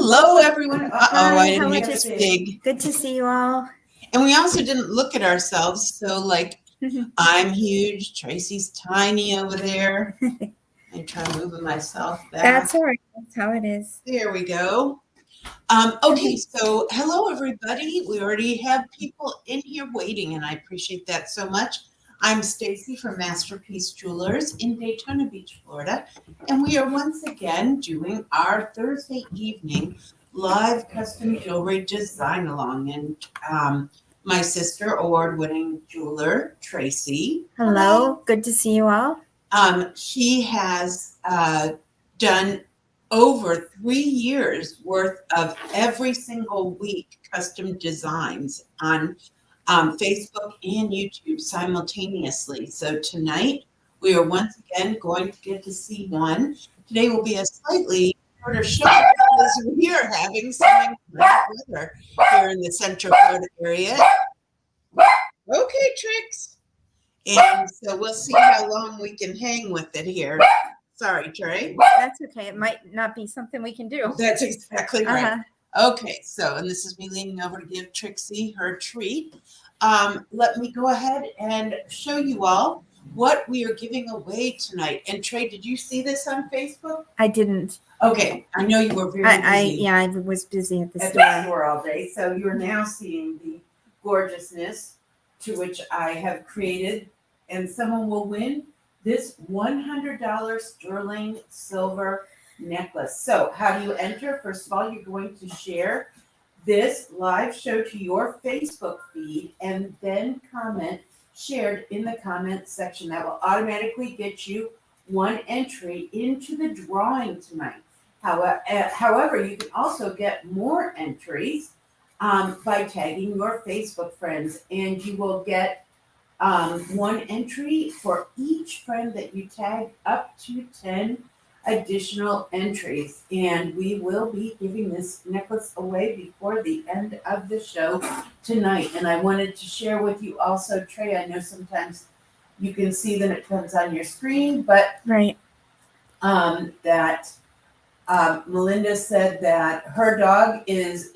Hello, everyone. Uh-oh, I didn't Hi, make this big. Good to see you all. And we also didn't look at ourselves. So, like, I'm huge. Tracy's tiny over there. I try moving myself back. That's all right. That's how it is. There we go. Okay, so hello, everybody. We already have people in here waiting, and I appreciate that so much. I'm Stacy from Masterpiece Jewelers in Daytona Beach, Florida, and we are once again doing our Thursday evening live custom jewelry design along. And my sister, award-winning jeweler Tracy. Hello. Good to see you all. She has done over 3 years worth of every single week custom designs on Facebook and YouTube simultaneously. So tonight we are once again going to get to see one. Today will be a slightly shorter show because we are having some incredible weather here in the Central Florida area. Okay, Trix. And so we'll see how long we can hang with it here. Sorry, Trey. That's okay. It might not be something we can do. That's exactly right. Okay, so, and this is me leaning over to give Trixie her treat. Let me go ahead and show you all what we are giving away tonight. And Trey, did you see this on Facebook? I didn't. Okay, I know you were very busy. I was busy at the store all day. So you're now seeing the gorgeousness to which I have created, and someone will win this $100 sterling silver necklace. So how do you enter? First of all, you're going to share this live show to your Facebook feed and then comment shared in the comment section. That will automatically get you one entry into the drawing tonight. However, you can also get more entries by tagging your Facebook friends, and you will get one entry for each friend that you tag, up to 10 additional entries. And we will be giving this necklace away before the end of the show tonight. And I wanted to share with you also, Trey, I know sometimes you can see that it comes on your screen, but right. Melinda said that her dog is.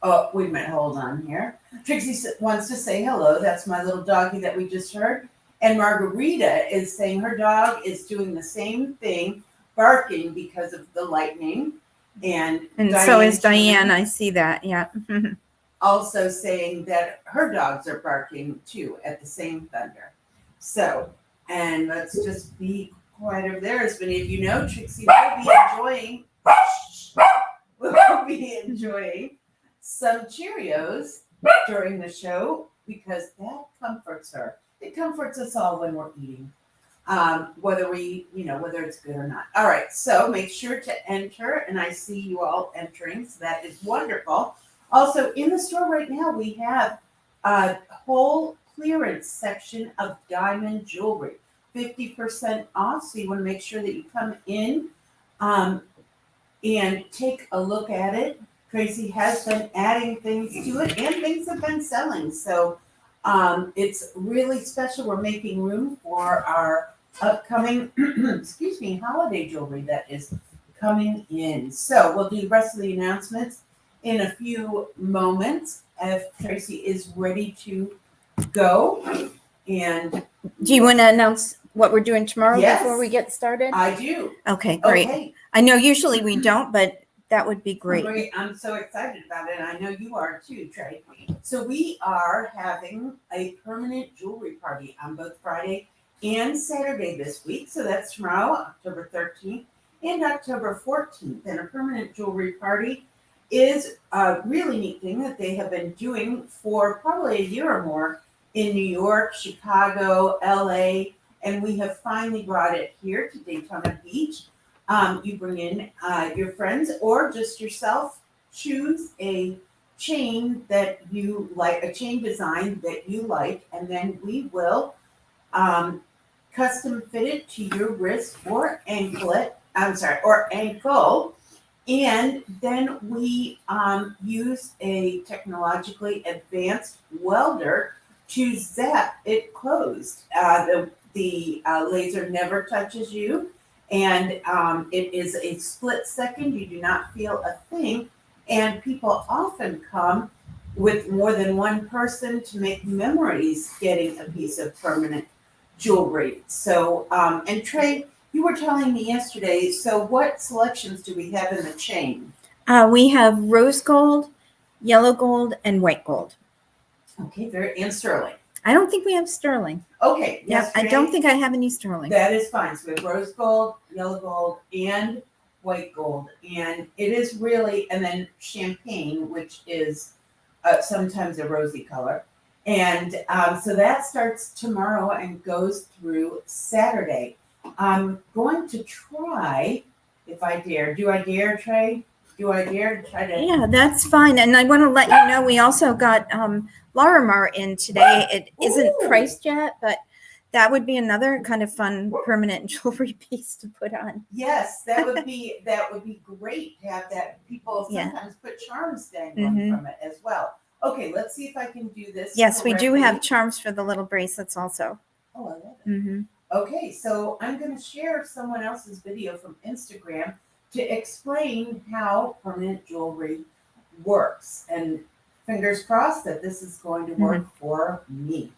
Oh, wait a minute, hold on here. Trixie wants to say hello. That's my little doggie that we just heard. And Margarita is saying her dog is doing the same thing, barking because of the lightning. And so is Diane. I see that, yeah. Also saying that her dogs are barking too at the same thunder. So, and let's just be quiet over there. As many of you know, Trixie will be enjoying some Cheerios during the show because that comforts her. It comforts us all when we're eating, whether it's good or not. All right, so make sure to enter, and I see you all entering, so that is wonderful. Also, in the store right now, we have a whole clearance section of diamond jewelry, 50% off. So you want to make sure that you come in and take a look at it. Tracy has been adding things to it, and things have been selling. So it's really special. We're making room for our upcoming, holiday jewelry that is coming in. So we'll do the rest of the announcements in a few moments if Tracy is ready to go. And do you want to announce what we're doing tomorrow before we get started? I do. Okay, great. Okay. I know usually we don't, but that would be great. I'm so excited about it. I know you are too, Trey. So we are having a permanent jewelry party on both Friday and Saturday this week. So that's tomorrow, October 13th and October 14th. And a permanent jewelry party is a really neat thing that they have been doing for probably a year or more in New York, Chicago, LA, and we have finally brought it here to Daytona Beach. You bring in your friends or just yourself. Choose a chain that you like, a chain design that you like, and then we will custom fit it to your wrist or ankle. And then we use a technologically advanced welder to zap it closed. The laser never touches you. And it is a split second. You do not feel a thing. And people often come with more than one person to make memories getting a piece of permanent jewelry. So, and Trey, you were telling me yesterday, so what selections do we have in the chain? We have rose gold, yellow gold, and white gold. Okay, and sterling. I don't think we have sterling. Okay, Yeah, I don't think I have any sterling. That is fine. So we have rose gold, yellow gold, and white gold. And it is really, and then champagne, which is sometimes a rosy color. And so that starts tomorrow and goes through Saturday. I'm going to try, if I dare. Do I dare, Trey? Do I dare to try to? Yeah, that's fine. And I want to let you know we also got Larimar in today. It isn't priced yet, but that would be another kind of fun permanent jewelry piece to put on. Yes, that would be great to have that. People sometimes put charms dangling from it as well. Okay, let's see if I can do this. Yes, we do have charms for the little bracelets also. Oh, I love it. Okay, so I'm going to share someone else's video from Instagram to explain how permanent jewelry works. And fingers crossed that this is going to work for me.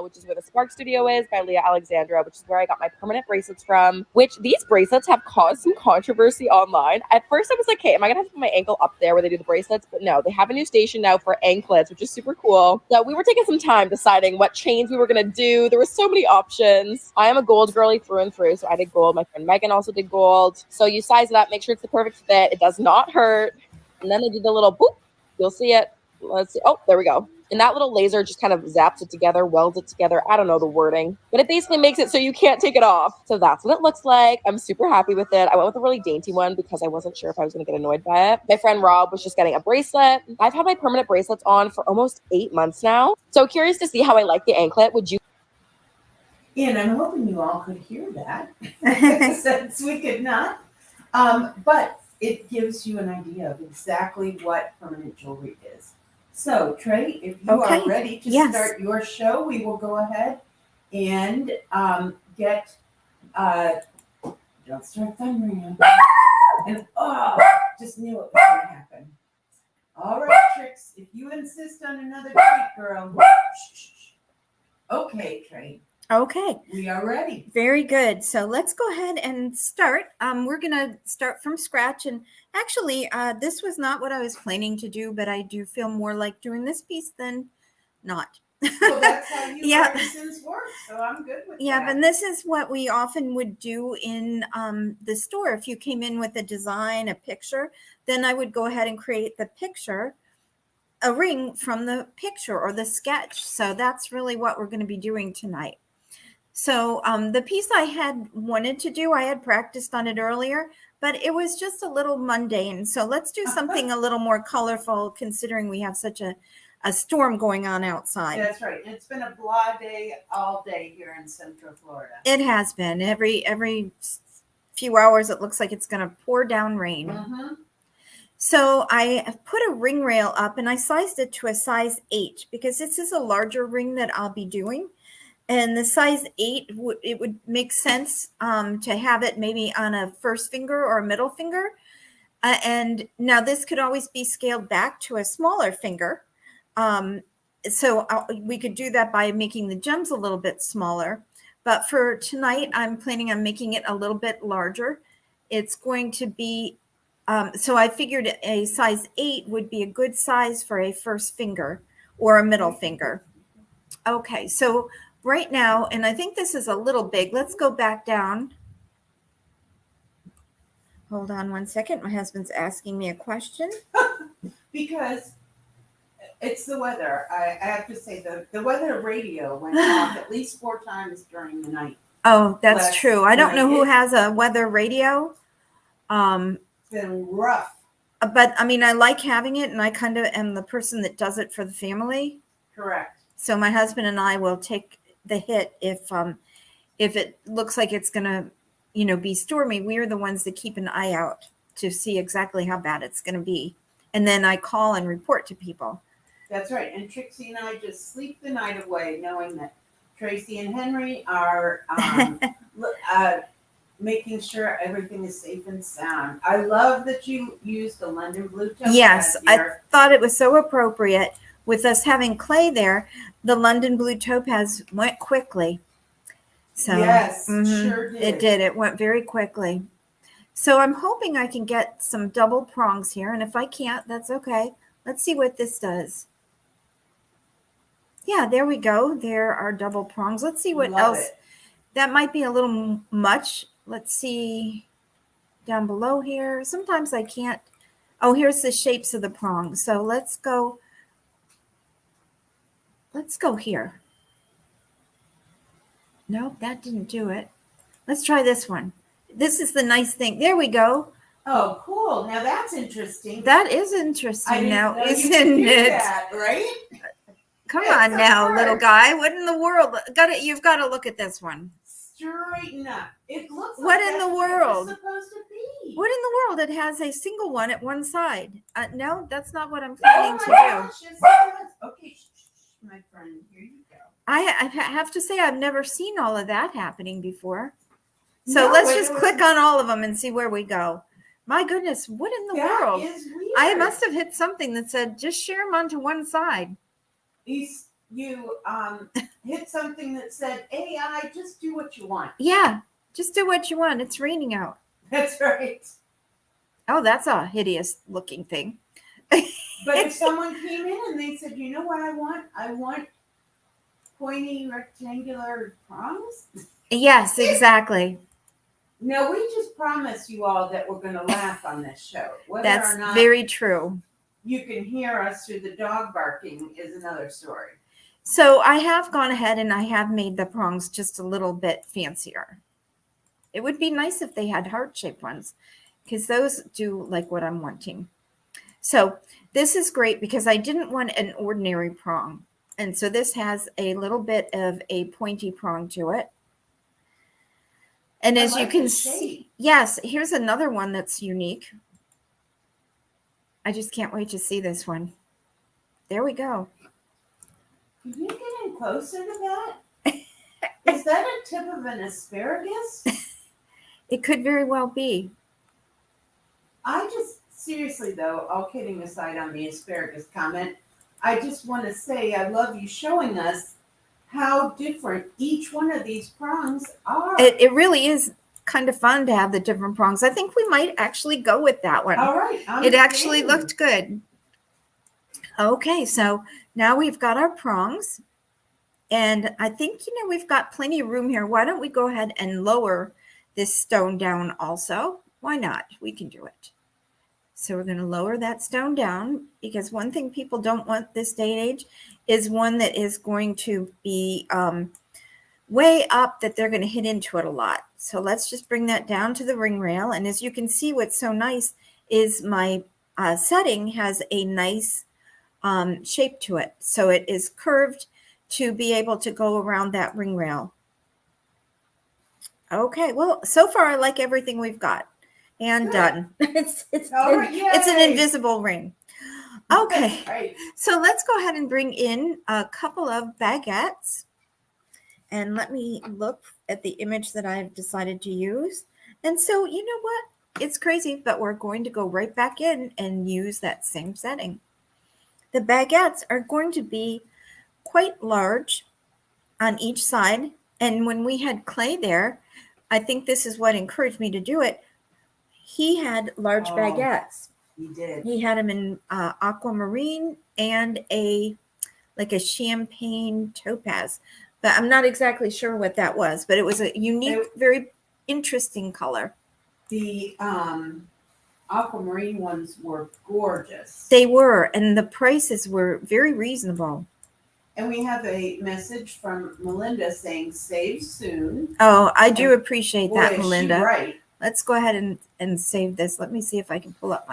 Which is where the Spark Studio is, by Leah Alexandra, which is where I got my permanent bracelets from, which these bracelets have caused some controversy online. At first I was like, hey, am I gonna have to put my ankle up there where they do the bracelets? But no, they have a new station now for anklets, which is super cool. So we were taking some time deciding what chains we were gonna do. There were so many options. I am a gold girly through and through, so I did gold. My friend Megan also did gold. So you size it up, make sure it's the perfect fit. It does not hurt. And then they did the little boop. You'll see it. Let's see. Oh, there we go. And that little laser just kind of zaps it together, welds it together. I don't know the wording, but it basically makes it so you can't take it off. So that's what it looks like. I'm super happy with it. I went with a really dainty one because I wasn't sure if I was going to get annoyed by it. My friend Rob was just getting a bracelet. I've had my permanent bracelets on for almost 8 months now. So curious to see how I like the anklet. Would you? And I'm hoping you all could hear that since we could not. But it gives you an idea of exactly what permanent jewelry is. So, Trey, if you are ready to start your show, we will go ahead and get, don't start thundering. And, just knew it was going to happen. All right, Trix, if you insist on another treat, girl. Okay, Trey. Okay. We are ready. Very good. So let's go ahead and start. We're going to start from scratch. And actually, this was not what I was planning to do, but I do feel more like doing this piece than not. Well, that's how you artisans work, so I'm good with that. Yeah, but this is what we often would do in the store. If you came in with a design, a picture, then I would go ahead and create the picture, a ring from the picture or the sketch. So that's really what we're going to be doing tonight. So the piece I had wanted to do, I had practiced on it earlier, but it was just a little mundane. So let's do something a little more colorful, considering we have such a storm going on outside. That's right. It's been a blah day all day here in Central Florida. It has been. Every few hours, it looks like it's going to pour down rain. So I put a ring rail up and I sized it to a size 8 because this is a larger ring that I'll be doing. And the size 8, it would make sense to have it maybe on a first finger or a middle finger. And now this could always be scaled back to a smaller finger. So we could do that by making the gems a little bit smaller. But for tonight, I'm planning on making it a little bit larger. It's going to be, so I figured a size 8 would be a good size for a first finger or a middle finger. Okay, so right now, and I think this is a little big. Let's go back down. Hold on one second. My husband's asking me a question. Because it's the weather. I have to say the weather radio went off at least 4 times during the night. Oh, that's true. I don't know who has a weather radio. It's been rough. But I mean, I like having it, and I kind of am the person that does it for the family. Correct. So my husband and I will take the hit if it looks like it's gonna, be stormy. We are the ones that keep an eye out to see exactly how bad it's gonna be, and then I call and report to people. That's right. And Trixie and I just sleep the night away, knowing that Tracy and Henry are making sure everything is safe and sound. I love that you used the London blue topaz Yes, I here. thought it was so appropriate with us having clay there. The London blue topaz went quickly. So Yes, sure it did. did. It went very quickly. So I'm hoping I can get some double prongs here. And if I can't, that's okay. Let's see what this does. Yeah, there we go. There are double prongs. Let's see what Love else. it. That might be a little much. Let's see down below here. Sometimes I can't. Oh, here's the shapes of the prongs. So let's go. Let's go here. Nope, that didn't do it. Let's try this one. This is the nice thing. There we go. Oh, cool. Now that's interesting. That is I interesting didn't now, know you isn't could do it? that, right? Come It's on a now, little bird. guy. What in the world? You've got to look at this one. Straighten up. It looks like What in that's the what world? it's supposed to be. What in the world? It has a single one at one side. No, that's not what I'm Oh planning my to do. gosh, yes, it does. Okay, my friend, here you go. I have to say I've never seen all of that happening before. So No, let's it just was- click on all of them and see where we go. My goodness, what in the That world? is weird. I must have hit something that said just share them onto one side. You hit something that said, AI, just do what you want. Yeah, just do what you want. It's raining out. That's right. Oh, that's a hideous looking thing. But if someone came in and they said, you know what I want? I want pointy rectangular prongs. Yes, exactly. No, we just promise you all that we're going to laugh on this show. Whether That's or not very true. you can hear us through the dog barking is another story. So I have gone ahead and I have made the prongs just a little bit fancier. It would be nice if they had heart-shaped ones because those do like what I'm wanting. So this is great because I didn't want an ordinary prong. And so this has a little bit of a pointy prong to it. And I as you like can the see, shape. yes, here's another one that's unique. I just can't wait to see this one. There we go. Can you get in closer to that? Is that a tip of an asparagus? It could very well be. I just, seriously though, all kidding aside on the asparagus comment, I just want to say I love you showing us how different each one of these prongs are. It really is kind of fun to have the different prongs. I think we might actually go with that one. All right. It actually game. looked good. Okay, so now we've got our prongs. And I think, we've got plenty of room here. Why don't we go ahead and lower this stone down also? Why not? We can do it. So we're going to lower that stone down because one thing people don't want this day and age is one that is going to be way up that they're going to hit into it a lot. So let's just bring that down to the ring rail. And as you can see, what's so nice is my setting has a nice shape to it. So it is curved to be able to go around that ring rail. Okay, well, so far I like everything we've got and Good. done. It's an Yay. invisible ring. Okay, Right. so let's go ahead and bring in a couple of baguettes. And let me look at the image that I've decided to use. And so, you know what? It's crazy, but we're going to go right back in and use that same setting. The baguettes are going to be quite large on each side. And when we had clay there, I think this is what encouraged me to do it. He had large baguettes. He did. He had them in aquamarine and a champagne topaz. But I'm not exactly sure what that was, but it was a unique, very interesting color. The aquamarine ones were gorgeous. They were, and the prices were very reasonable. And we have a message from Melinda saying, save soon. Oh, I do appreciate that, Boy, is she Melinda. right. Let's go ahead and save this. Let me see if I can pull up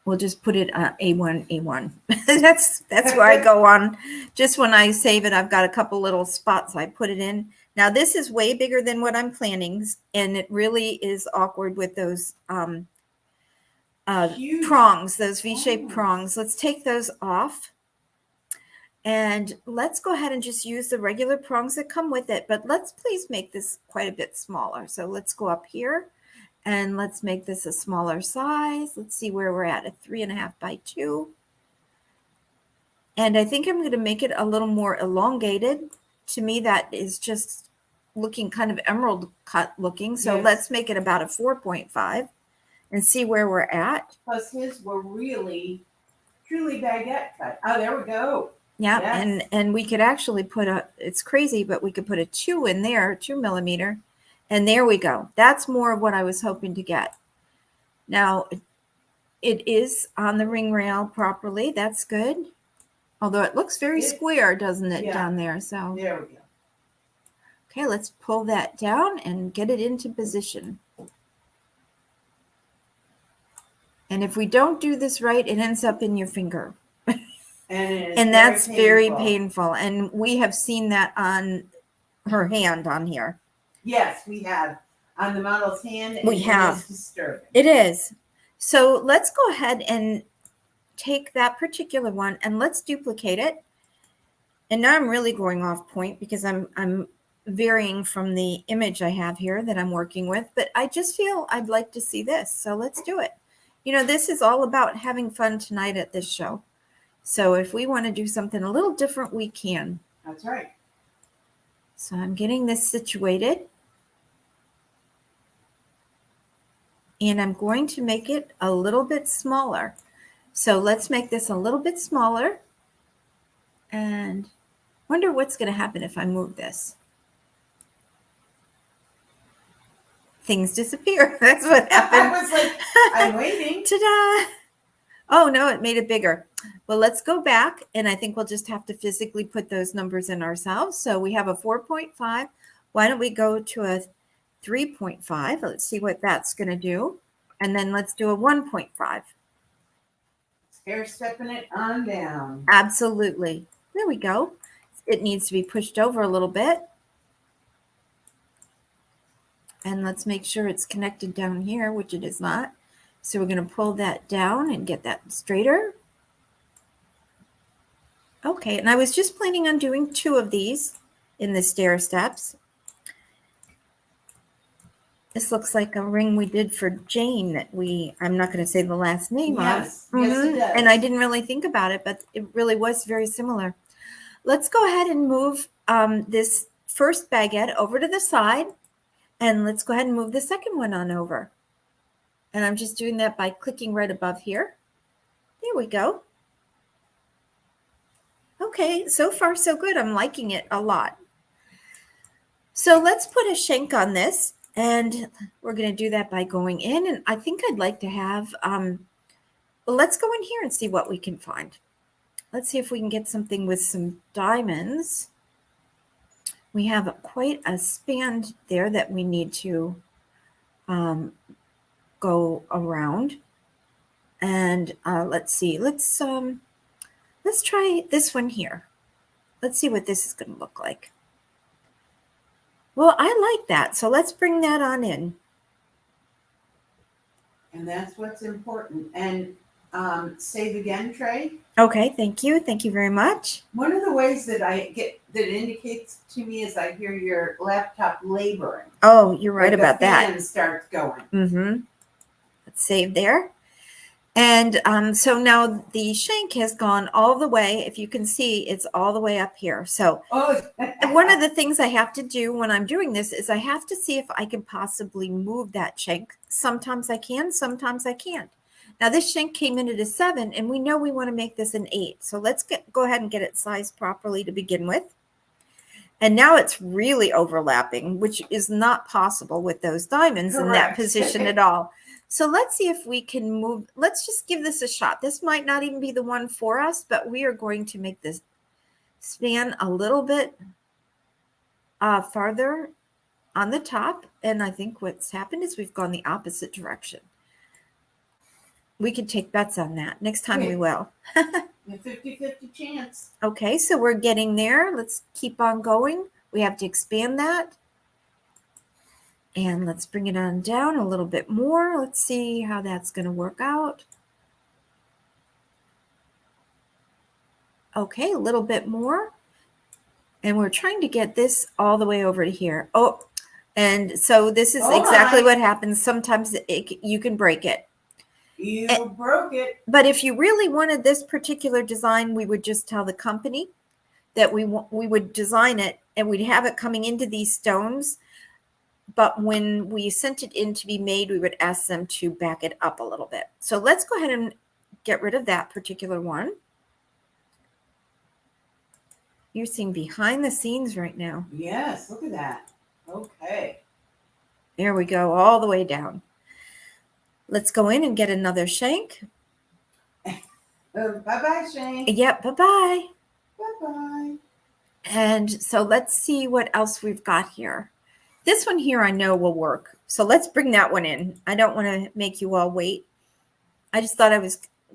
we'll just put it A1. That's where I go on. Just when I save it, I've got a couple little spots I put it in. Now this is way bigger than what I'm planning, and it really is awkward with those prongs, those V-shaped prongs. Let's take those off. And let's go ahead and just use the regular prongs that come with it, but let's please make this quite a bit smaller. So let's go up here and let's make this a smaller size. Let's see where we're at 3.5 by 2. And I think I'm going to make it a little more elongated. To me, that is just looking kind of emerald cut looking. So Yes. let's make it about a 4.5 and see where we're at. Plus his were really, truly baguette cut. Oh, there we go. Yeah, Yes. and we could actually put it's crazy, but we could put a 2 in there, 2 millimeter. And there we go. That's more of what I was hoping to get. Now, it is on the ring rail properly. That's good. Although it looks very square, doesn't it, Yeah. down there? So There we go. okay, let's pull that down and get it into position. And if we don't do this right, it ends up in your finger. And That's very painful. And we have seen that on her hand on here. Yes, we have. On the model's hand, We have. It's disturbing. It is. So let's go ahead and take that particular one and let's duplicate it. And now I'm really going off point because I'm varying from the image I have here that I'm working with, but I just feel I'd like to see this. So let's do it. You know, this is all about having fun tonight at this show. So if we want to do something a little different, we can. That's right. So I'm getting this situated. And I'm going to make it a little bit smaller. So let's make this a little bit smaller. And wonder what's going to happen if I move this. Things disappear. That's what happened. I was like, I'm waiting. Ta-da! Oh, no, it made it bigger. Well, let's go back, and I think we'll just have to physically put those numbers in ourselves. So we have a 4.5. Why don't we go to a 3.5? Let's see what that's going to do. And then let's do a 1.5. Hair stepping it on down. Absolutely. There we go. It needs to be pushed over a little bit. And let's make sure it's connected down here, which it is not. So we're going to pull that down and get that straighter. Okay, and I was just planning on doing 2 of these in the stair steps. This looks like a ring we did for Jane that I'm not going to say the last name Yes, of. yes, it does. And I didn't really think about it, but it really was very similar. Let's go ahead and move this first baguette over to the side. And let's go ahead and move the second one on over. And I'm just doing that by clicking right above here. There we go. Okay, so far so good. I'm liking it a lot. So let's put a shank on this. And we're going to do that by going in. And I think I'd like to have, well, let's go in here and see what we can find. Let's see if we can get something with some diamonds. We have quite a span there that we need to go around. And let's see, let's try this one here. Let's see what this is going to look like. Well, I like that. So let's bring that on in. And that's what's important. And save again, Trey. Okay, thank you. Thank you very much. One of the ways that I get that indicates to me is I hear your laptop laboring. Oh, you're right Like about the that. fan starts going. Mm-hmm. Let's save there. And so now the shank has gone all the way. If you can see, it's all the way up here. So Oh, one of the things I have to do when I'm doing this is I have to see if I can possibly move that shank. Sometimes I can, sometimes I can't. Now this shank came in at a 7, and we know we want to make this an 8. So let's go ahead and get it sized properly to begin with. And now it's really overlapping, which is not possible with those diamonds in that Correct. position at all. So let's see if we can move. Let's just give this a shot. This might not even be the one for us, but we are going to make this span a little bit farther on the top. And I think what's happened is we've gone the opposite direction. We could take bets on that. Next time we will. a 50-50 chance. Okay, so we're getting there. Let's keep on going. We have to expand that. And let's bring it on down a little bit more. Let's see how that's going to work out. Okay, a little bit more. And we're trying to get this all the way over to here. Oh, and so this is Oh exactly my. what happens. Sometimes you can break it. You broke it. But if you really wanted this particular design, we would just tell the company that we would design it and we'd have it coming into these stones. But when we sent it in to be made, we would ask them to back it up a little bit. So let's go ahead and get rid of that particular one. You're seeing behind the scenes right now. Yes, look at that. Okay. There we go, all the way down. Let's go in and get another shank. Bye-bye, Shane. Yep, bye-bye. Bye-bye. And so let's see what else we've got here. This one here I know will work. So let's bring that one in. I don't want to make you all wait. I just thought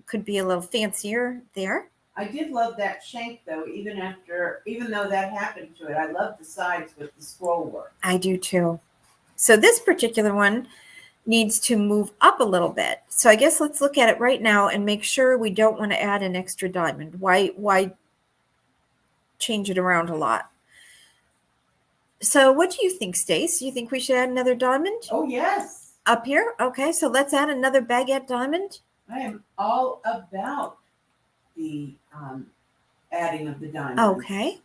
could be a little fancier there. I did love that shank though, even though that happened to it. I love the sides with the scroll work. I do too. So this particular one needs to move up a little bit. So I guess let's look at it right now and make sure we don't want to add an extra diamond. Why change it around a lot? So what do you think, Stace? Do you think we should add another diamond? Oh yes. Up here? Okay, so let's add another baguette diamond. I am all about the adding of the diamonds. Okay.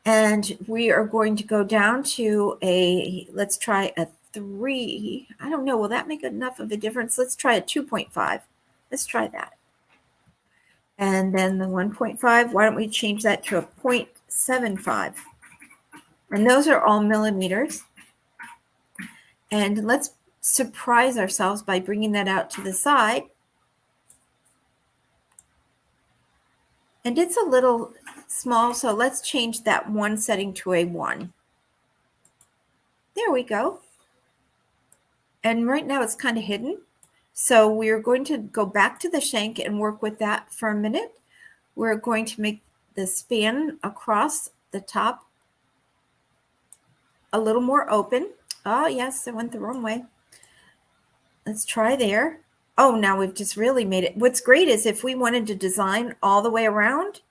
And we are going to go down to let's try a 3. I don't know. Will that make enough of a difference? Let's try a 2.5. Let's try that. And then the 1.5, why don't we change that to a 0.75? And those are all millimeters. And let's surprise ourselves by bringing that out to the side. And it's a little small, so let's change that 1 setting to a 1. There we go. And right now it's kind of hidden. So we're going to go back to the shank and work with that for a minute. We're going to make the span across the top a little more open. Oh, yes, I went the wrong way. Let's try there. Oh, now we've just really made it. What's great is if we wanted to design all the way around,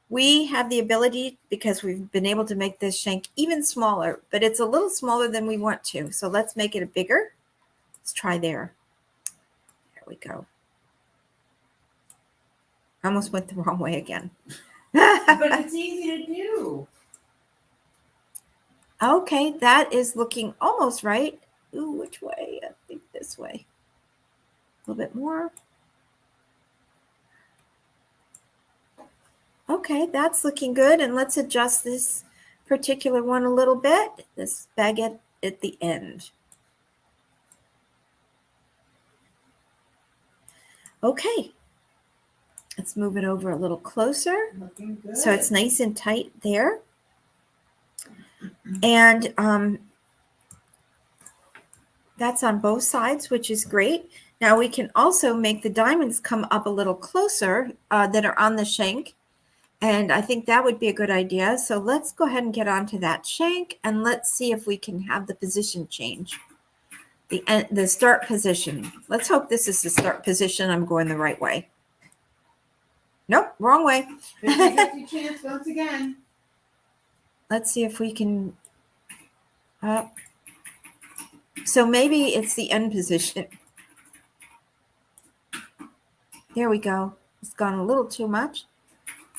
we have the ability, because we've been able to make this shank even smaller, but it's a little smaller than we want to. So let's make it bigger. Let's try there. There we go. I almost went the wrong way again. But it's easy to do. Okay, that is looking almost right. Ooh, which way? I think this way. A little bit more. Okay, that's looking good. And let's adjust this particular one a little bit. This baguette at the end. Okay. Let's move it over a little closer. Looking good. So it's nice and tight there. And that's on both sides, which is great. Now we can also make the diamonds come up a little closer that are on the shank. And I think that would be a good idea. So let's go ahead and get onto that shank and let's see if we can have the position change. The start position. Let's hope this is the start position. I'm going the right way. Nope, wrong way. 50-50 chance once again. Let's see if we can. So maybe it's the end position. There we go. It's gone a little too much.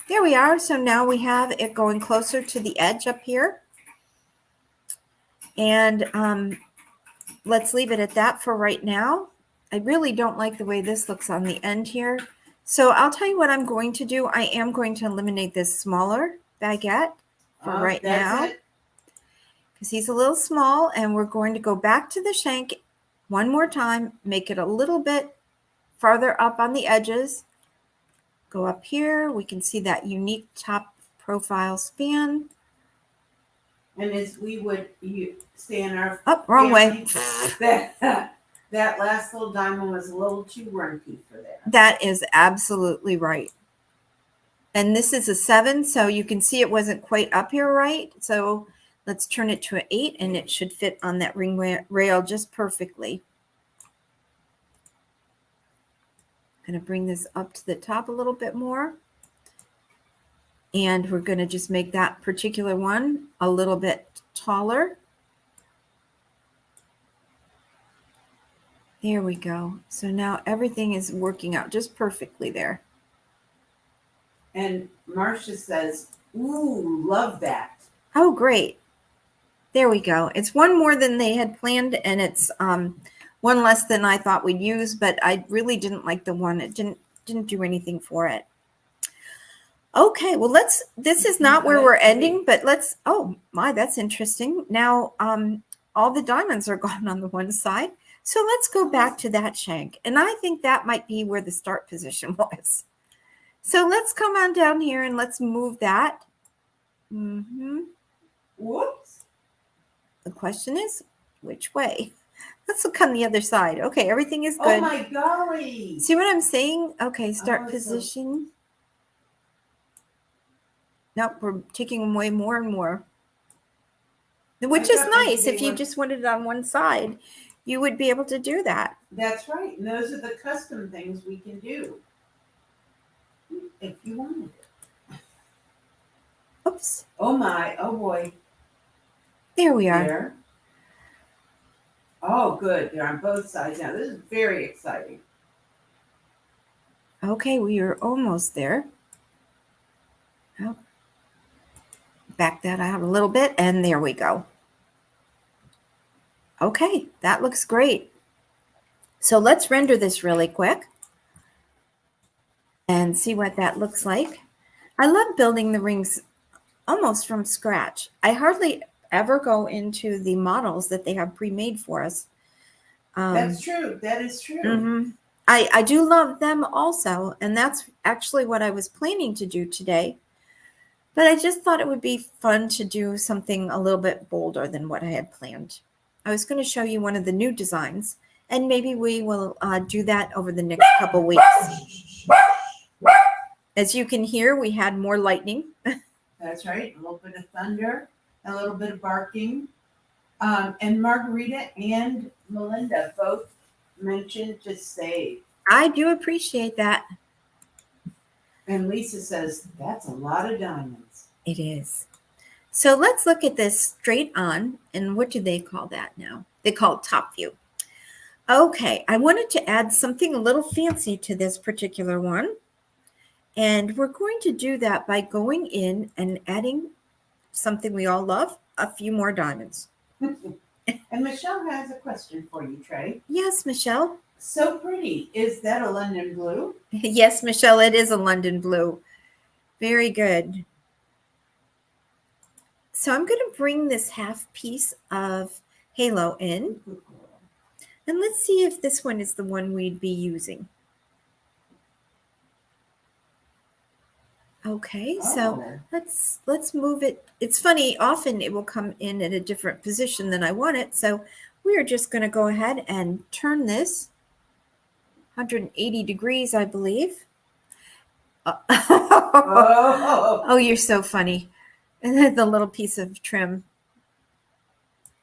There we are. So now we have it going closer to the edge up here. And let's leave it at that for right now. I really don't like the way this looks on the end here. So I'll tell you what I'm going to do. I am going to eliminate this smaller baguette for right now. Because he's a little small, and we're going to go back to the shank one more time, make it a little bit farther up on the edges. Go up here. We can see that unique top profile span. And as we would stay in our Wrong way. That last little diamond was a little too runky for that. That is absolutely right. And this is a 7, so you can see it wasn't quite up here right. So let's turn it to an 8, and it should fit on that ring rail just perfectly. I'm going to bring this up to the top a little bit more. And we're going to just make that particular one a little bit taller. There we go. So now everything is working out just perfectly there. And Marcia says, ooh, love that. Oh, great. There we go. It's one more than they had planned, and it's one less than I thought we'd use, but I really didn't like the one. It didn't do anything for it. Okay, well, this is not where we're ending, but oh my, that's interesting. Now, all the diamonds are gone on the one side. So let's go back to that shank. And I think that might be where the start position was. So let's come on down here and let's move that. Whoops. The question is, which way? Let's look on the other side. Okay, everything is good. Oh my golly. See what I'm saying? Okay, start Oh, position. Nope, we're taking away more and more. Which is nice. If you just wanted it on one side, you would be able to do that. That's right. And those are the custom things we can do. If you wanted it. Oops. Oh my, oh boy. There we are. There. Oh, good. They're on both sides now. This is very exciting. Okay, we are almost there. Oh. Back that out a little bit, and there we go. Okay, that looks great. So let's render this really quick and see what that looks like. I love building the rings almost from scratch. I hardly ever go into the models that they have pre-made for us. That's true. That is true. Mm-hmm. I do love them also, and that's actually what I was planning to do today. But I just thought it would be fun to do something a little bit bolder than what I had planned. I was going to show you one of the new designs, and maybe we will do that over the next couple weeks. As you can hear, we had more lightning. That's right. A little bit of thunder, a little bit of barking. And Margarita and Melinda both mentioned to save. I do appreciate that. And Lisa says, that's a lot of diamonds. It is. So let's look at this straight on. And what do they call that now? They call it top view. Okay, I wanted to add something a little fancy to this particular one. And we're going to do that by going in and adding something we all love, a few more diamonds. And Michelle has a question for you, Trey. Yes, Michelle. So pretty. Is that a London blue? Yes, Michelle, it is a London blue. Very good. So I'm going to bring this half piece of halo in. And let's see if this one is the one we'd be using. Okay, so let's move it. It's funny, often it will come in at a different position than I want it. So we are just going to go ahead and turn this 180 degrees, I believe. Oh, you're so funny. The little piece of trim.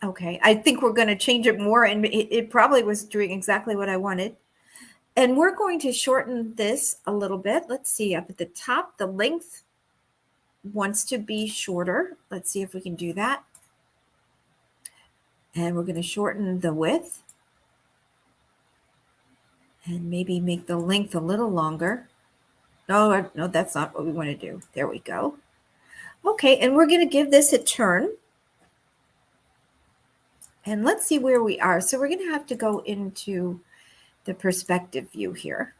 Okay, I think we're going to change it more, and it probably was doing exactly what I wanted. And we're going to shorten this a little bit. Let's see, up at the top, the length wants to be shorter. Let's see if we can do that. And we're going to shorten the width. And maybe make the length a little longer. No, that's not what we want to do. There we go. Okay, and we're going to give this a turn. And let's see where we are. So we're going to have to go into the perspective view here.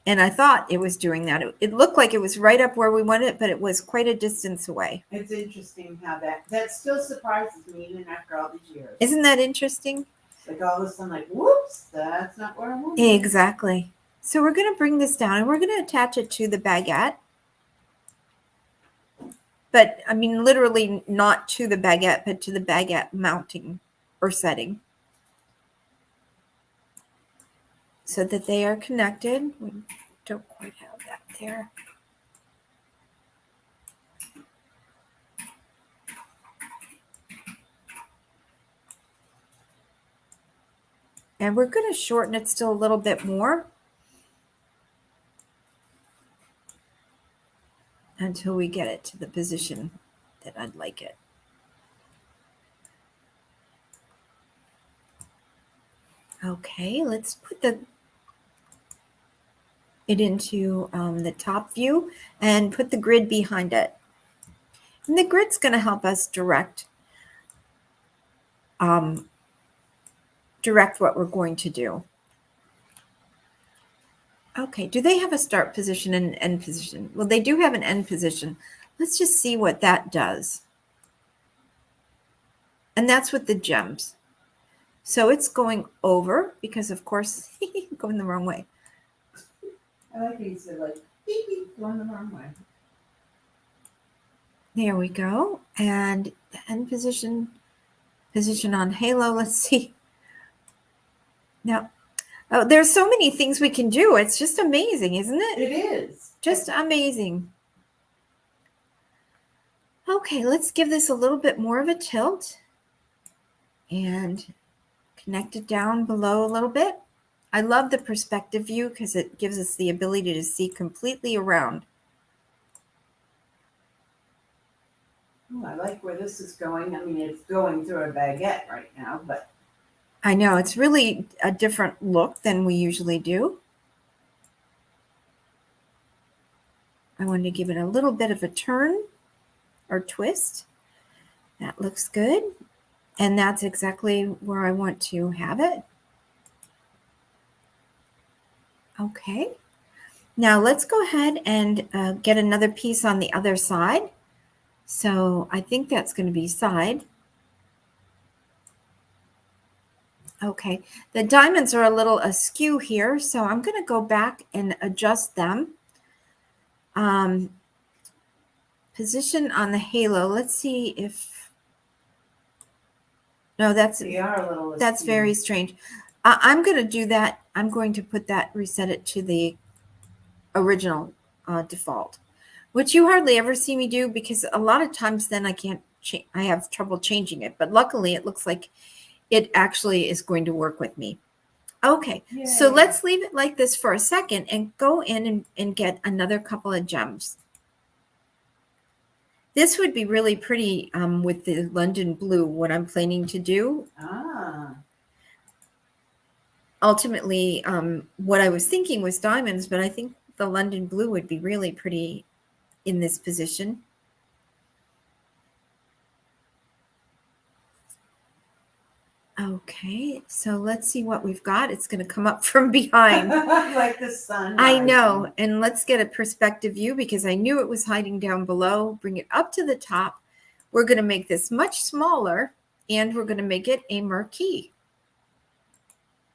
And I thought it was doing that. It looked like it was right up where we wanted it, but it was quite a distance away. It's interesting how that still surprises me even after all these years. Isn't that interesting? Like all of a sudden, like, whoops, that's not where I want it. Exactly. So we're going to bring this down and we're going to attach it to the baguette. But I mean, literally not to the baguette, but to the baguette mounting or setting. So that they are connected. We don't quite have that there. And we're going to shorten it still a little bit more. until we get it to the position that I'd like it. Okay, let's put it into the top view and put the grid behind it. And the grid's going to help us direct what we're going to do. Okay, do they have a start position and an end position? Well, they do have an end position. Let's just see what that does. And that's with the gems. So it's going over because, of course, going the wrong way. I like how you said like, beep, beep, going the wrong way. There we go. And the end position on halo. Let's see. Now, oh, there's so many things we can do. It's just amazing, isn't it? It is. Just amazing. Okay, let's give this a little bit more of a tilt and connect it down below a little bit. I love the perspective view because it gives us the ability to see completely around. Ooh, I like where this is going. I mean, it's going through a baguette right now, but I know, it's really a different look than we usually do. I wanted to give it a little bit of a turn or twist. That looks good. And that's exactly where I want to have it. Okay. Now let's go ahead and get another piece on the other side. So I think that's going to be side. Okay, the diamonds are a little askew here, so I'm going to go back and adjust them. Position on the halo. Let's see if... No, they are a little that's askew. very strange. I'm going to do that. I'm going to put that, reset it to the original default, which you hardly ever see me do because a lot of times then I have trouble changing it. But luckily, it looks like it actually is going to work with me. Okay, Yay. So let's leave it like this for a second and go in and get another couple of gems. This would be really pretty with the London blue, what I'm planning to do. Ultimately, what I was thinking was diamonds, but I think the London blue would be really pretty in this position. Okay, so let's see what we've got. It's going to come up from behind. Like the sun. I know. And let's get a perspective view because I knew it was hiding down below. Bring it up to the top. We're going to make this much smaller and we're going to make it a marquee.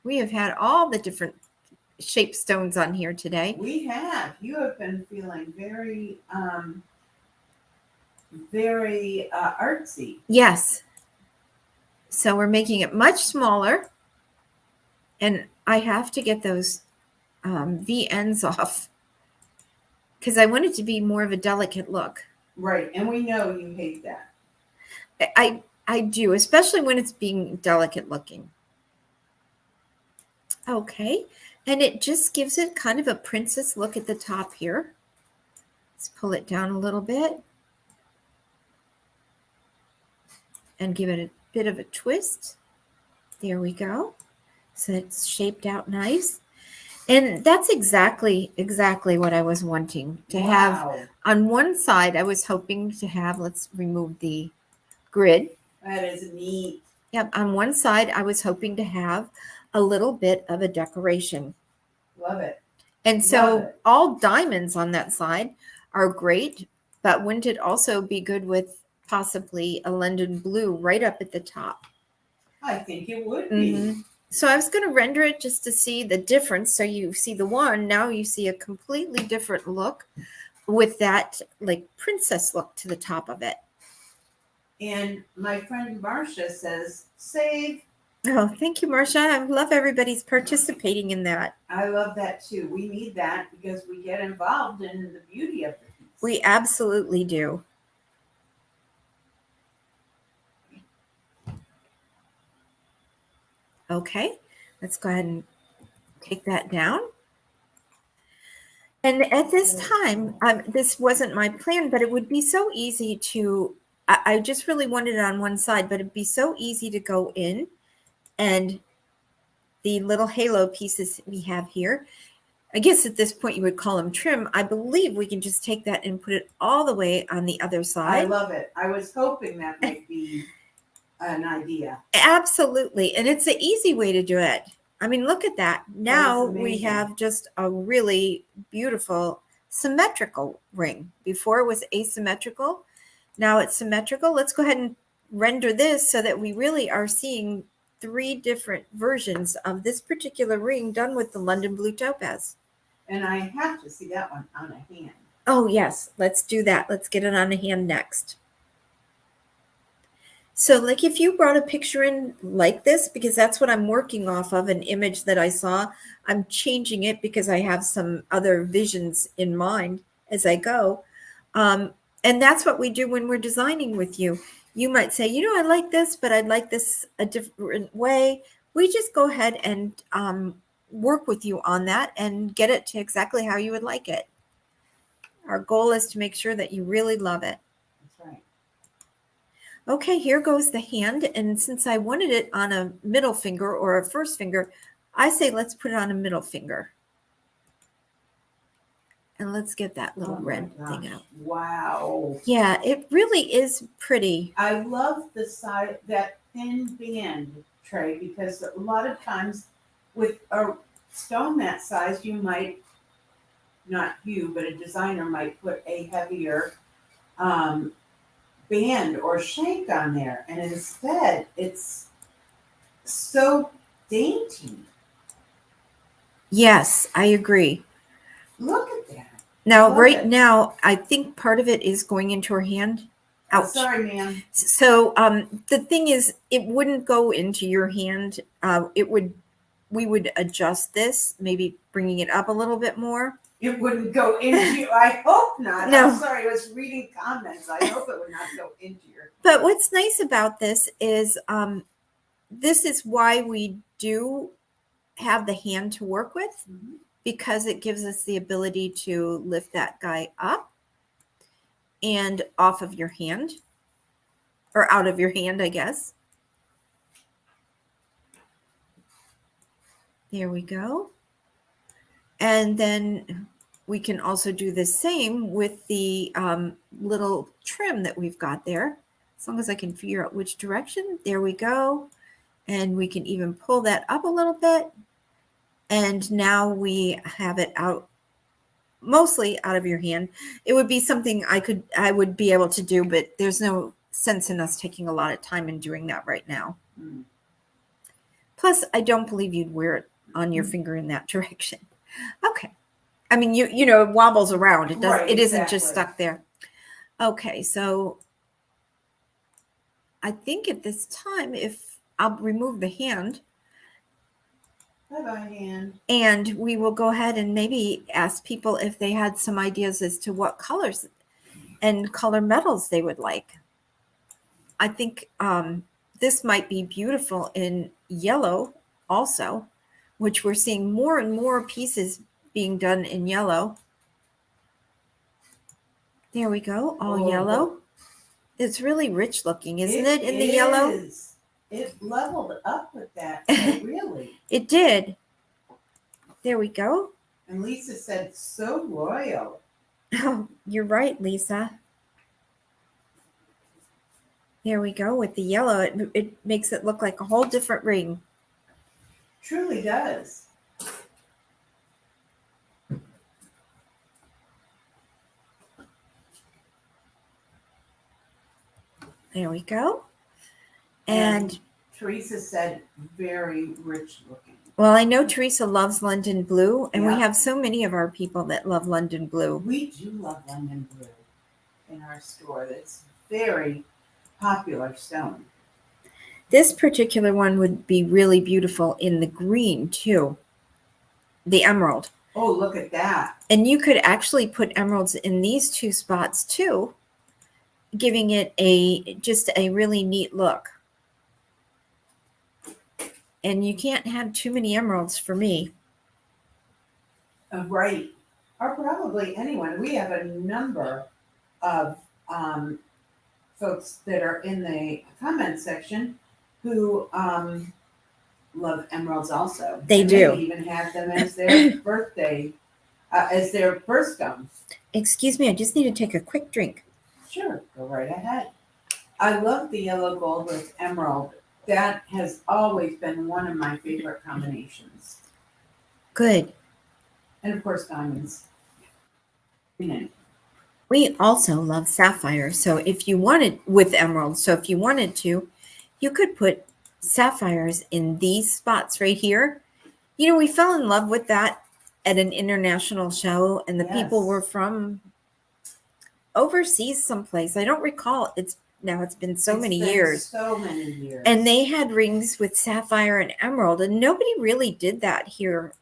We have had all the different shape stones on here today. We have. You have been feeling very, very artsy. Yes. So we're making it much smaller. And I have to get those V ends off because I want it to be more of a delicate look. Right. And we know you hate that. I do, especially when it's being delicate looking. Okay. And it just gives it kind of a princess look at the top here. Let's pull it down a little bit and give it a bit of a twist. There we go. So it's shaped out nice. And that's exactly what I was wanting to have. On one side, I was hoping to have, let's remove the grid. That is neat. Yep. On one side, I was hoping to have a little bit of a decoration. Love it. And so all diamonds on that side are great, but wouldn't it also be good with possibly a London blue right up at the top? I think it would be. So I was going to render it just to see the difference. So you see the one, now you see a completely different look with that like princess look to the top of it. And my friend Marcia says, save. Oh, thank you, Marcia. I love everybody's participating in that. I love that too. We need that because we get involved in the beauty of the piece. We absolutely do. Okay, let's go ahead and take that down. And at this time, this wasn't my plan, but it would be so easy to, I just really wanted it on one side, but it'd be so easy to go in and the little halo pieces we have here, I guess at this point you would call them trim. I believe we can just take that and put it all the way on the other I side. love it. I was hoping that might be an idea. Absolutely. And it's an easy way to do it. I mean, look at that. Now we amazing. have just a really beautiful symmetrical ring. Before it was asymmetrical. Now it's symmetrical. Let's go ahead and render this so that we really are seeing 3 different versions of this particular ring done with the London Blue Topaz. And I have to see that one on a hand. Oh, yes. Let's do that. Let's get it on a hand next. So like if you brought a picture in like this, because that's what I'm working off of, an image that I saw, I'm changing it because I have some other visions in mind as I go. And that's what we do when we're designing with you. You might say, you know, I like this, but I'd like this a different way. We just go ahead and work with you on that and get it to exactly how you would like it. Our goal is to make sure that you really love it. That's right. Okay, here goes the hand. And since I wanted it on a middle finger or a first finger, I say let's put it on a middle finger. And let's get that little red thing out. Wow. Yeah, it really is pretty. I love the side, that thin band, Trey, because a lot of times with a stone that size, you might, not you, but a designer might put a heavier band or shank on there. And instead, it's so dainty. Yes, I agree. Look at that. Now, Love right it. now, I think part of it is going into her hand. Oh, Ouch. sorry, ma'am. So the thing is, it wouldn't go into your hand. We would adjust this, maybe bringing it up a little bit more. It wouldn't go into you. I hope not. No. I'm sorry. I was reading comments. I hope it would not go into your. But what's nice about this is why we do have the hand to work with, because it gives us the ability to lift that guy up and off of your hand, or out of your hand, I guess. There we go. And then we can also do the same with the little trim that we've got there. As long as I can figure out which direction. There we go. And we can even pull that up a little bit. And now we have it out, mostly out of your hand. It would be something I would be able to do, but there's no sense in us taking a lot of time in doing that right now. Plus, I don't believe you'd wear it on your finger in that direction. Okay. I mean, you know, it wobbles around. It does. Right, It isn't just exactly. stuck there. Okay, so I think at this time, if I'll remove the hand, Bye-bye, hand. and we will go ahead and maybe ask people if they had some ideas as to what colors and color metals they would like. I think this might be beautiful in yellow also, which we're seeing more and more pieces being done in yellow. There we go, all yellow. It's really rich looking, isn't it, in the yellow? It leveled up with that, really. It did. There we go. And Lisa said, so royal. Oh, you're right, Lisa. There we go with the yellow. It makes it look like a whole different ring. Truly does. There we go. And Teresa said, very rich looking. well, I know Teresa loves London Blue, and we Yeah. have so many of our people that love London Blue. We do love London Blue in our store. It's very popular stone. This particular one would be really beautiful in the green too, the emerald. Oh, look at that. And you could actually put emeralds in these 2 spots too, giving it just a really neat look. And you can't have too many emeralds for me. Right. or probably anyone. We have a number of folks that are in the comment section who love emeralds also. They And do. They even have them as their birthday, as their birthstones. Excuse me, I just need to take a quick drink. Sure, go right ahead. I love the yellow gold with emerald. That has always been one of my favorite combinations. Good. And of course, diamonds. We also love sapphire. So if you wanted with emerald, so if you wanted to, you could put sapphires in these spots right here. You know, we fell in love with that at an international show, and the people Yes. were from overseas someplace. I don't recall. It's been so many years. So many years. And they had rings with sapphire and emerald, and nobody really did that here,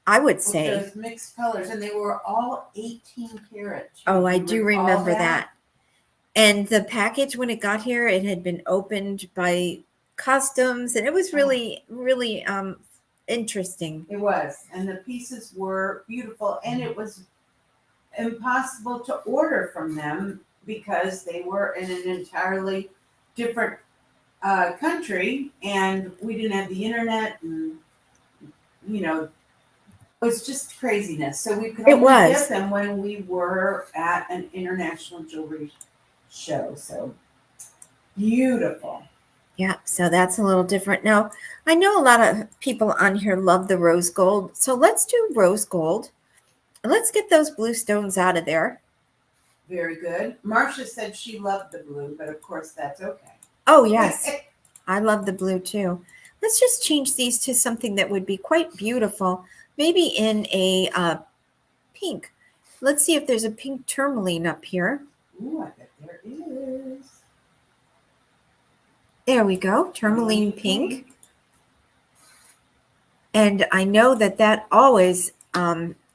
I would say. With those mixed colors, and they were all 18 karat. Oh, I You do recall remember that. And the package, when it got here, it had been opened by customs, and it was really, really interesting. It was, and the pieces were beautiful, and it was impossible to order from them because they were in an entirely different country, and we didn't have the internet, and it was just craziness. So we could It only was. get them when we were at an international jewelry show. So beautiful. Yeah, so that's a little different. Now, I know a lot of people on here love the rose gold, so let's do rose gold. Let's get those blue stones out of there. Very good. Marcia said she loved the blue, but of course that's okay. Oh, yes. I love the blue too. Let's just change these to something that would be quite beautiful, maybe in a pink. Let's see if there's a pink tourmaline up here. Ooh, I bet there is. There we go, tourmaline pink. And I know that always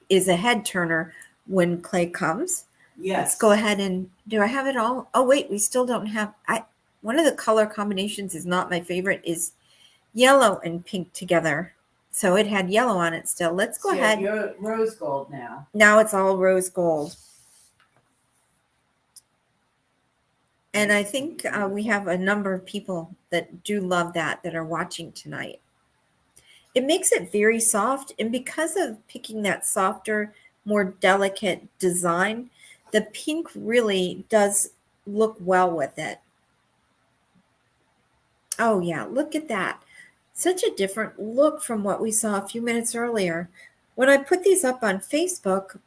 is a head turner when clay comes. Yes. Let's go ahead and, do I have it all? Oh, wait, we still don't have, one of the color combinations is not my favorite, is yellow and pink together. So it had yellow on it still. Let's go ahead. You're rose gold now. Now it's all rose gold. And I think we have a number of people that do love that are watching tonight. It makes it very soft. And because of picking that softer, more delicate design, the pink really does look well with it. Oh, yeah, look at that. Such a different look from what we saw a few minutes earlier. When I put these up on Facebook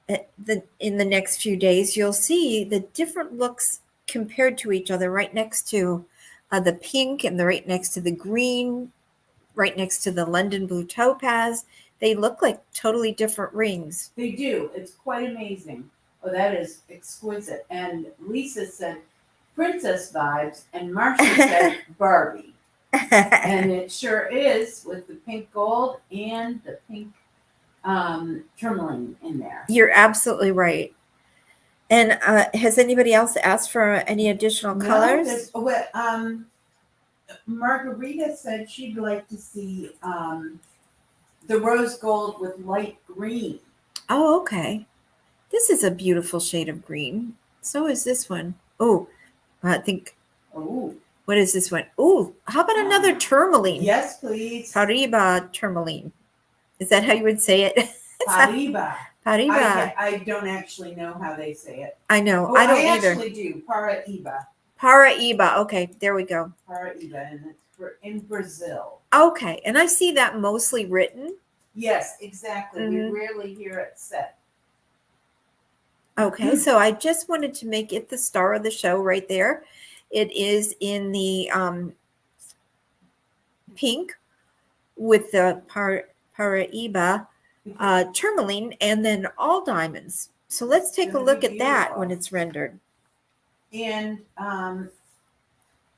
in the next few days, you'll see the different looks compared to each other right next to the pink and right next to the green, right next to the London blue topaz. They look like totally different rings. They do. It's quite amazing. Oh, that is exquisite. And Lisa said princess vibes, and Marcia said Barbie. And it sure is, with the pink gold and the pink tourmaline in there. You're absolutely right. And has anybody else asked for any additional colors? Margarita said she'd like to see the rose gold with light green. Oh, okay. This is a beautiful shade of green. So is this one. Oh, I think. Oh. What is this one? Oh, how about another tourmaline? Yes, please. Paraiba tourmaline. Is that how you would say it? Paraiba. Paraiba. I don't actually know how they say it. I know. Oh, I don't I either. actually do. Paraiba. Paraiba. Okay, there we go. Paraiba, and it's in Brazil. Okay, and I see that mostly written. Yes, exactly. We rarely hear it said. Okay, so I just wanted to make it the star of the show right there. It is in the pink with the Paraiba tourmaline and then all diamonds. So let's take a look at that when it's rendered. And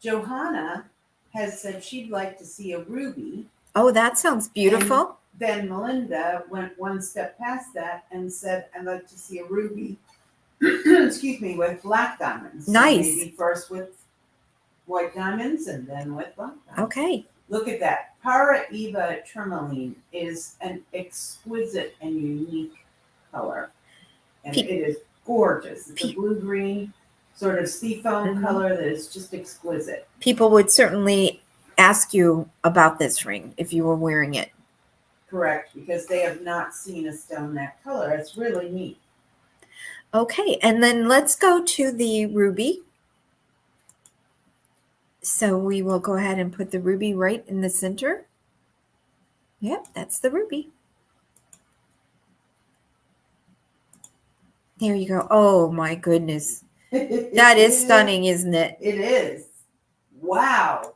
Johanna has said she'd like to see a ruby. Oh, that sounds beautiful. And then Melinda went one step past that and said, I'd like to see a ruby, excuse me, with black diamonds. Nice. So maybe first with white diamonds and then with black diamonds. Okay. Look at that. Paraiba tourmaline is an exquisite and unique color. And Pe- it is gorgeous. It's a Pe- blue-green sort of seafoam Mhm. color that is just exquisite. People would certainly ask you about this ring if you were wearing it. Correct, because they have not seen a stone that color. It's really neat. Okay, and then let's go to the ruby. So we will go ahead and put the ruby right in the center. Yep, that's the ruby. There you go. Oh my goodness. That is stunning, isn't it? It is. Wow.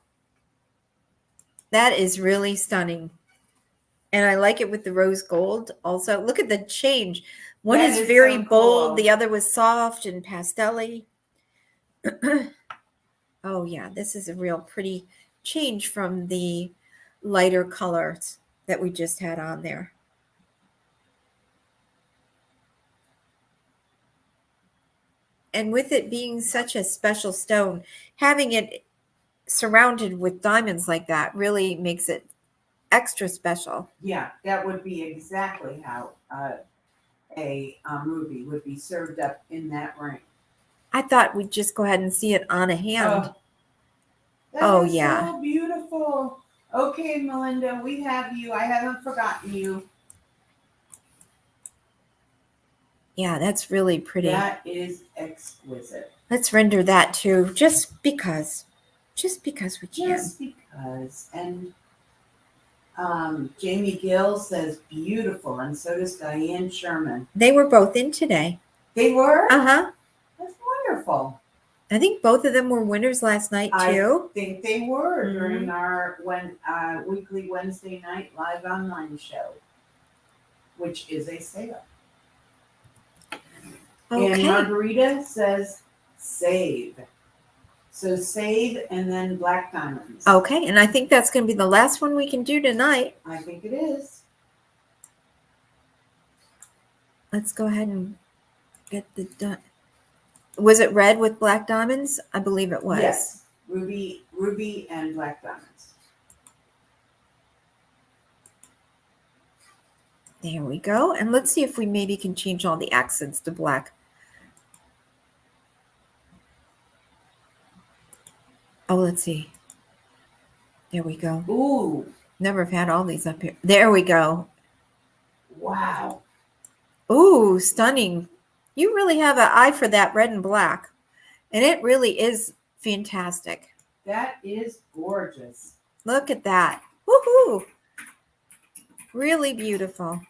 That is really stunning. And I like it with the rose gold also. Look at the change. One That is is very so bold, cool. the other was soft and pastel-y. Oh yeah, this is a real pretty change from the lighter colors that we just had on there. And with it being such a special stone, having it surrounded with diamonds like that really makes it extra special. Yeah, that would be exactly how a ruby would be served up in that ring. I thought we'd just go ahead and see it on a hand. That Oh, is yeah. so beautiful. Okay, Melinda, we have you. I haven't forgotten you. Yeah, that's really pretty. That is exquisite. Let's render that too, just because. Just because we can. Just because. And Jamie Gill says beautiful, and so does Diane Sherman. They were both in today. They were? Uh-huh. That's wonderful. I think both of them were winners last night too. I think they were Mhm. during our weekly Wednesday night live online show, which is a sale. And Okay. Margarita says save. So save and then black diamonds. Okay, and I think that's going to be the last one we can do tonight. I think it is. Let's go ahead and get the Was it red with black diamonds? I believe it was. Yes. Ruby and black diamonds. There we go. And let's see if we maybe can change all the accents to black. Oh, let's see. There we go. Ooh. Never have had all these up here. There we go. Wow. Ooh, stunning. You really have an eye for that red and black. And it really is fantastic. That is gorgeous. Look at that. Woohoo! Really beautiful.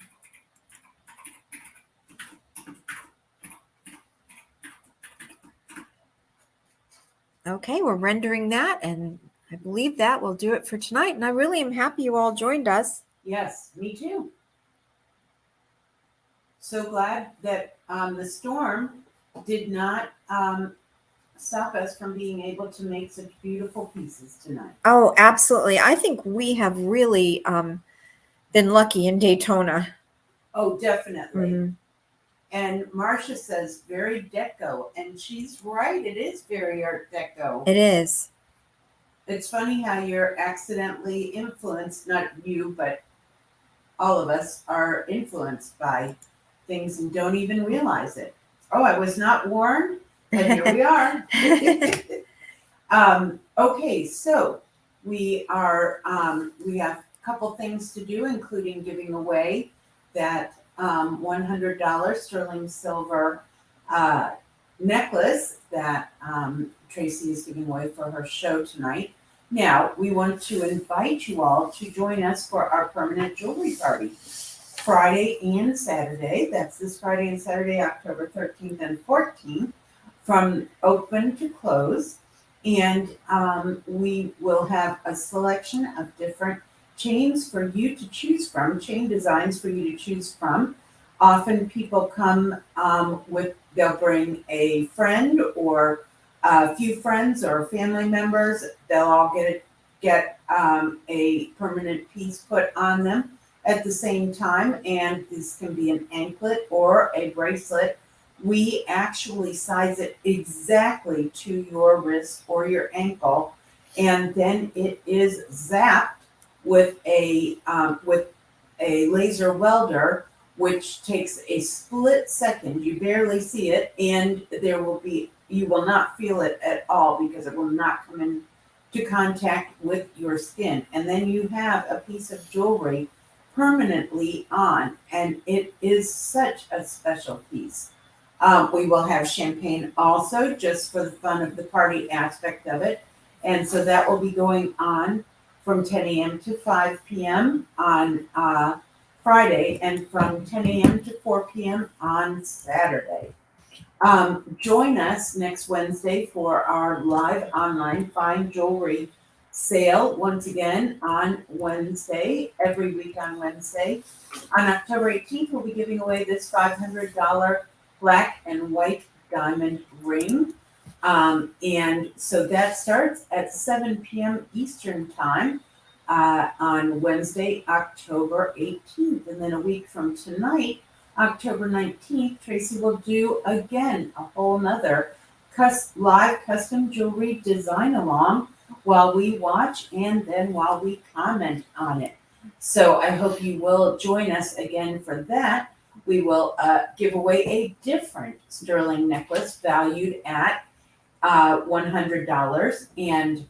Okay, we're rendering that, and I believe that will do it for tonight. And I really am happy you all joined us. Yes, me too. So glad that the storm did not stop us from being able to make such beautiful pieces tonight. Oh, absolutely. I think we have really been lucky in Daytona. Oh, definitely. Mhm. And Marcia says very deco, and she's right. It is very art deco. It is. It's funny how you're accidentally influenced, not you, but all of us are influenced by things and don't even realize it. Oh, I was not warned, and here we are. Okay, so we have a couple things to do, including giving away that $100 sterling silver necklace that Tracy is giving away for her show tonight. Now, we want to invite you all to join us for our permanent jewelry party, Friday and Saturday. That's this Friday and Saturday, October 13th and 14th, from open to close. And we will have a selection of different chains for you to choose from, chain designs for you to choose from. Often people come they'll bring a friend or a few friends or family members. They'll all get a permanent piece put on them at the same time, and this can be an anklet or a bracelet. We actually size it exactly to your wrist or your ankle, and then it is zapped with a laser welder which takes a split second. You barely see it, and you will not feel it at all because it will not come into contact with your skin. And then you have a piece of jewelry permanently on, and it is such a special piece. We will have champagne also, just for the fun of the party aspect of it. And so that will be going on from 10 a.m. to 5 p.m. on Friday, and from 10 a.m. to 4 p.m. on Saturday. Join us next Wednesday for our live online fine jewelry sale. Once again, on Wednesday, every week on Wednesday. On October 18th, we'll be giving away this $500 black and white diamond ring. And so that starts at 7 p.m. Eastern time on Wednesday, October 18th. And then a week from tonight, October 19th, Tracy will do again a whole nother live custom jewelry design along while we watch and then while we comment on it. So I hope you will join us again for that. We will give away a different sterling necklace valued at $100, and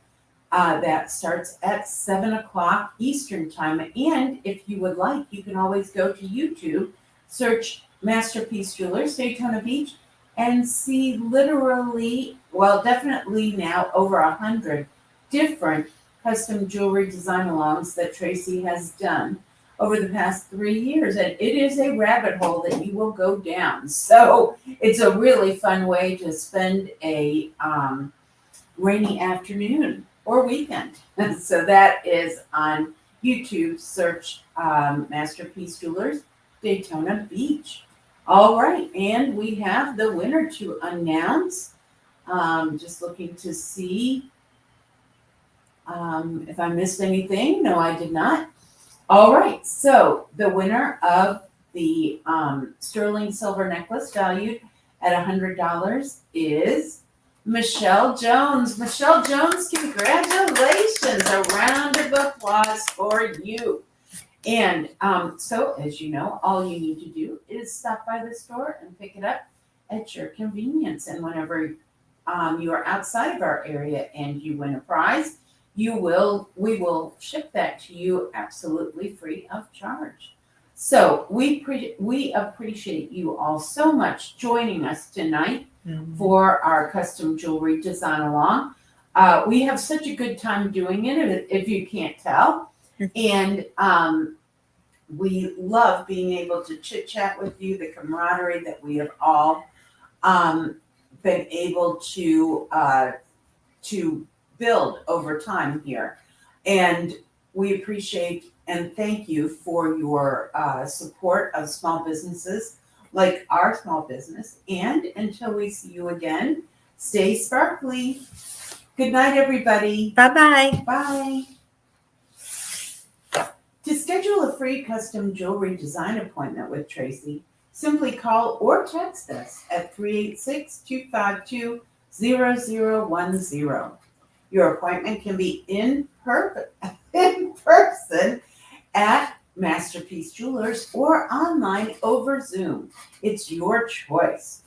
that starts at 7 o'clock Eastern time. And if you would like, you can always go to YouTube, search Masterpiece Jewelers Daytona Beach, and see definitely now over 100 different custom jewelry design alongs that Tracy has done over the past 3 years. And it is a rabbit hole that you will go down. So it's a really fun way to spend a rainy afternoon or weekend. So that is on YouTube, search Masterpiece Jewelers Daytona Beach. All right, and we have the winner to announce. Just looking to see if I missed anything. No, I did not. All right, so the winner of the sterling silver necklace valued at $100 is Michelle Jones. Michelle Jones, congratulations. A round of applause for you. And so, as you know, all you need to do is stop by the store and pick it up at your convenience. And whenever you are outside of our area and you win a prize, we will ship that to you absolutely free of charge. So we appreciate you all so much joining us tonight for our custom jewelry design along. We have such a good time doing it, if you can't tell. And we love being able to chit chat with you, the camaraderie that we have all been able to build over time here. And we appreciate and thank you for your support of small businesses like our small business. And until we see you again, stay sparkly. Good night, everybody. Bye-bye. Bye. To schedule a free custom jewelry design appointment with Tracy, simply call or text us at 386-252-0010. Your appointment can be in person at Masterpiece Jewelers or online over Zoom. It's your choice.